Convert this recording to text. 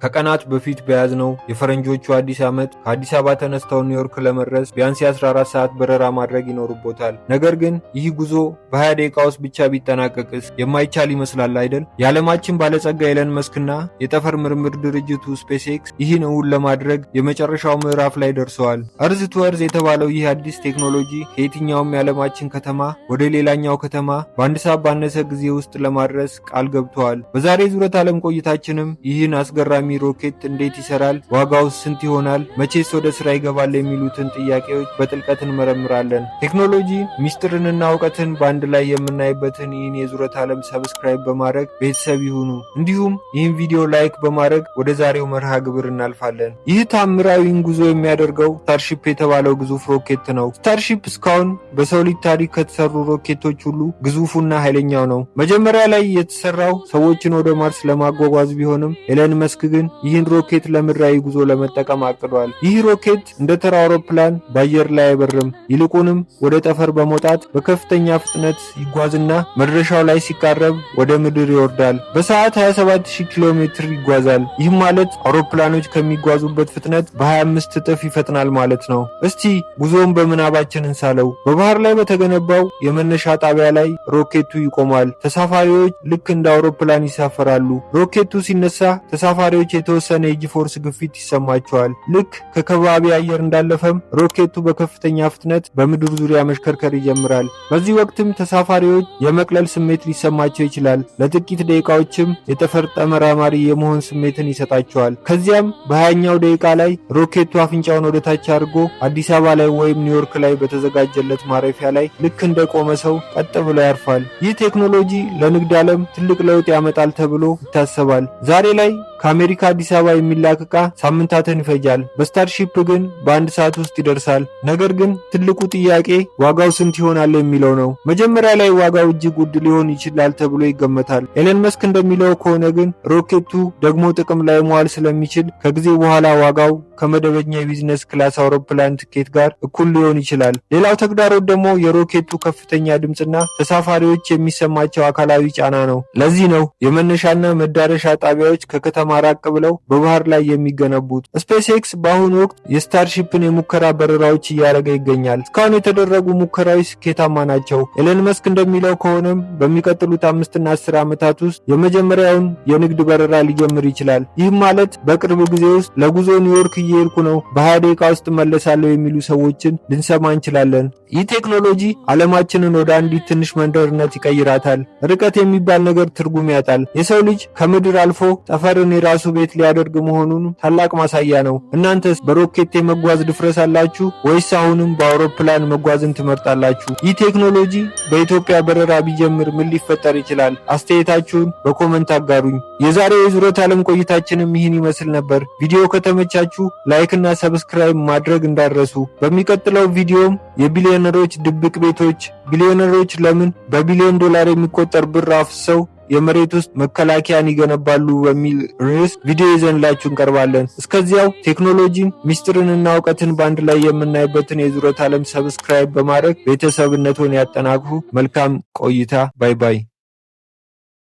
ከቀናት በፊት በያዝነው የፈረንጆቹ አዲስ ዓመት ከአዲስ አበባ ተነስተው ኒውዮርክ ለመድረስ ቢያንስ የ14 ሰዓት በረራ ማድረግ ይኖርቦታል። ነገር ግን ይህ ጉዞ በ20 ደቂቃ ውስጥ ብቻ ቢጠናቀቅስ? የማይቻል ይመስላል አይደል? የዓለማችን ባለጸጋ ኤለን መስክና የጠፈር ምርምር ድርጅቱ ስፔስ ኤክስ ይህን እውን ለማድረግ የመጨረሻው ምዕራፍ ላይ ደርሰዋል። እርዝ ቱ እርዝ የተባለው ይህ አዲስ ቴክኖሎጂ ከየትኛውም የዓለማችን ከተማ ወደ ሌላኛው ከተማ በአንድ ሰዓት ባነሰ ጊዜ ውስጥ ለማድረስ ቃል ገብተዋል። በዛሬ ዙረት ዓለም ቆይታችንም ይህን አስገራሚ ሮኬት እንዴት ይሰራል፣ ዋጋው ስንት ይሆናል፣ መቼስ ወደ ስራ ይገባል የሚሉትን ጥያቄዎች በጥልቀት እንመረምራለን። ቴክኖሎጂ ሚስጥርንና እውቀትን በአንድ ላይ የምናይበትን ይህን የዙረት ዓለም ሰብስክራይብ በማድረግ ቤተሰብ ይሁኑ። እንዲሁም ይህን ቪዲዮ ላይክ በማድረግ ወደ ዛሬው መርሃ ግብር እናልፋለን። ይህ ታምራዊን ጉዞ የሚያደርገው ስታርሺፕ የተባለው ግዙፍ ሮኬት ነው። ስታርሺፕ እስካሁን በሰው ልጅ ታሪክ ከተሰሩ ሮኬቶች ሁሉ ግዙፉና ኃይለኛው ነው። መጀመሪያ ላይ የተሰራው ሰዎችን ወደ ማርስ ለማጓጓዝ ቢሆንም ኤለን መስክ ግን ይህን ሮኬት ለምድራዊ ጉዞ ለመጠቀም አቅዷል። ይህ ሮኬት እንደ ተራ አውሮፕላን በአየር ላይ አይበርም። ይልቁንም ወደ ጠፈር በመውጣት በከፍተኛ ፍጥነት ይጓዝና መድረሻው ላይ ሲቃረብ ወደ ምድር ይወርዳል። በሰዓት 27000 ኪሎ ሜትር ይጓዛል። ይህም ማለት አውሮፕላኖች ከሚጓዙበት ፍጥነት በ25 እጥፍ ይፈጥናል ማለት ነው። እስቲ ጉዞውን በምናባችን እንሳለው። በባህር ላይ በተገነባው የመነሻ ጣቢያ ላይ ሮኬቱ ይቆማል። ተሳፋሪዎች ልክ እንደ አውሮፕላን ይሳፈራሉ። ሮኬቱ ሲነሳ ተሳፋሪዎች የተወሰነ የጂ ፎርስ ግፊት ይሰማቸዋል። ልክ ከከባቢ አየር እንዳለፈም ሮኬቱ በከፍተኛ ፍጥነት በምድር ዙሪያ መሽከርከር ይጀምራል። በዚህ ወቅትም ተሳፋሪዎች የመቅለል ስሜት ሊሰማቸው ይችላል። ለጥቂት ደቂቃዎችም የጠፈር ተመራማሪ የመሆን ስሜትን ይሰጣቸዋል። ከዚያም በ20ኛው ደቂቃ ላይ ሮኬቱ አፍንጫውን ወደ ታች አድርጎ አዲስ አበባ ላይ ወይም ኒውዮርክ ላይ በተዘጋጀለት ማረፊያ ላይ ልክ እንደቆመ ሰው ቀጥ ብሎ ያርፋል። ይህ ቴክኖሎጂ ለንግድ ዓለም ትልቅ ለውጥ ያመጣል ተብሎ ይታሰባል። ዛሬ ላይ ከአሜሪካ አዲስ አበባ የሚላክ ዕቃ ሳምንታትን ይፈጃል። በስታርሺፕ ግን በአንድ ሰዓት ውስጥ ይደርሳል። ነገር ግን ትልቁ ጥያቄ ዋጋው ስንት ይሆናል የሚለው ነው። መጀመሪያ ላይ ዋጋው እጅግ ውድ ሊሆን ይችላል ተብሎ ይገመታል። ኤለን መስክ እንደሚለው ከሆነ ግን ሮኬቱ ደግሞ ጥቅም ላይ መዋል ስለሚችል ከጊዜ በኋላ ዋጋው ከመደበኛ የቢዝነስ ክላስ አውሮፕላን ትኬት ጋር እኩል ሊሆን ይችላል። ሌላው ተግዳሮት ደግሞ የሮኬቱ ከፍተኛ ድምፅና ተሳፋሪዎች የሚሰማቸው አካላዊ ጫና ነው። ለዚህ ነው የመነሻና መዳረሻ ጣቢያዎች ከከተማ ራቅ ብለው በባህር ላይ የሚገነቡት። ስፔስ ኤክስ በአሁኑ ወቅት የስታርሺፕን የሙከራ በረራዎች እያደረገ ይገኛል። እስካሁን የተደረጉ ሙከራዎች ስኬታማ ናቸው። ኤለን መስክ እንደሚለው ከሆነም በሚቀጥሉት 5 እና 10 ዓመታት ውስጥ የመጀመሪያውን የንግድ በረራ ሊጀምር ይችላል። ይህም ማለት በቅርብ ጊዜ ውስጥ ለጉዞ ኒውዮርክ እየሄድኩ ነው፣ በ20 ደቂቃ ውስጥ መለሳለሁ የሚሉ ሰዎችን ልንሰማ እንችላለን። ይህ ቴክኖሎጂ ዓለማችንን ወደ አንዲት ትንሽ መንደርነት ይቀይራታል። ርቀት የሚባል ነገር ትርጉም ያጣል። የሰው ልጅ ከምድር አልፎ ጠፈርን የራሱ ቤት ሊያደርግ መሆኑን ታላቅ ማሳያ ነው። እናንተስ በሮኬት የመጓዝ ድፍረት አላችሁ ወይስ አሁንም በአውሮፕላን መጓዝን ትመርጣላችሁ? ይህ ቴክኖሎጂ በኢትዮጵያ በረራ ቢጀምር ምን ሊፈጠር ይችላል? አስተያየታችሁን በኮመንት አጋሩኝ። የዛሬው የዙረት ዓለም ቆይታችንም ይህን ይመስል ነበር። ቪዲዮ ከተመቻችሁ ላይክ እና ሰብስክራይብ ማድረግ እንዳትረሱ። በሚቀጥለው ቪዲዮም የቢሊዮነሮች ድብቅ ቤቶች፣ ቢሊዮነሮች ለምን በቢሊዮን ዶላር የሚቆጠር ብር አፍሰው የመሬት ውስጥ መከላከያን ይገነባሉ በሚል ርዕስ ቪዲዮ ይዘንላችሁ እንቀርባለን። እስከዚያው ቴክኖሎጂን ሚስጥርንና እውቀትን በአንድ ላይ የምናይበትን የዙረት ዓለም ሰብስክራይብ በማድረግ ቤተሰብነቱን ያጠናክሩ። መልካም ቆይታ። ባይ ባይ።